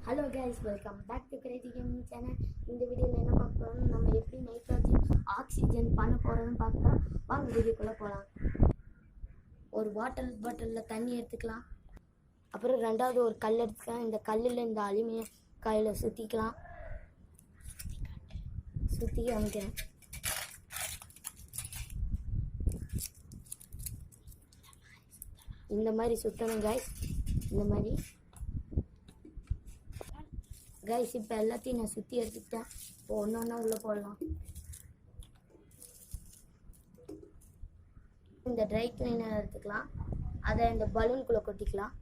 Hello guys, welcome back to crazy gaming channel. இந்த வீடியோவில் என்ன பார்க்க போகிறோம், நம்ம எப்படி நைட்ரோஜன் ஆக்சிஜன் பண்ண போகிறோம்னு பார்க்குறோம். வாங்க வீடியோக்குள்ளே போகலாம். ஒரு பாட்டிலில் தண்ணி எடுத்துக்கலாம். அப்புறம் ரெண்டாவது ஒரு கல் எடுத்துக்கலாம். இந்த கல்லில் இந்த அலுமினிய காயில் சுற்றி காமிக்கிறேன். இந்த மாதிரி சுற்றணும் கைஸ். இந்த மாதிரி கைஸ், இப்போ எல்லாத்தையும் நான் சுற்றி எடுத்துக்கிட்டேன். இப்போ ஒன்று உள்ளே போடலாம். இந்த ட்ரை கிளீனர் எடுத்துக்கலாம். அதை இந்த பலூனுக்குள்ளே கொட்டிக்கலாம்.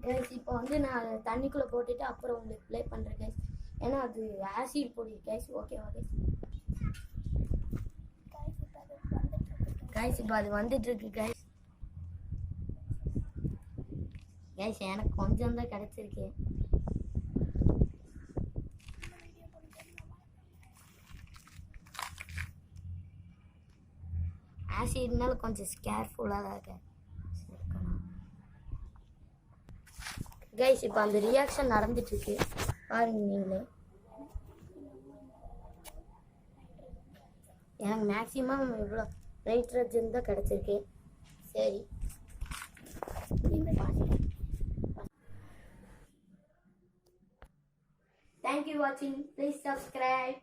கைஸ், இப்போ நான் தண்ணிக்குள்ளே போட்டுட்டு அப்புறம் உங்களுக்கு ப்ளே பண்ணுறேன் கைஸ். ஏன்னா அது ஆசிட் பொடி கைஸ். ஓகேவா கைஸ்? கைஸ், இப்போ அது வந்துட்டுருக்கு கைஸ். கைஸ், எனக்கு கொஞ்சம் தான் கிடச்சிருக்கு. ஆசிட்னால கொஞ்சம் கேர்ஃபுல்லாக தான் இருக்கேன் கைஸ். இப்போ அந்த ரியாக்ஷன் நடந்துட்டுருக்கு பாருங்க நீங்களே. எனக்கு மேக்ஸிமம் இவ்வளோ நைட்ரஜன் தான் கிடச்சிருக்கு. சரி, தேங்க்யூ வாட்சிங். Please subscribe.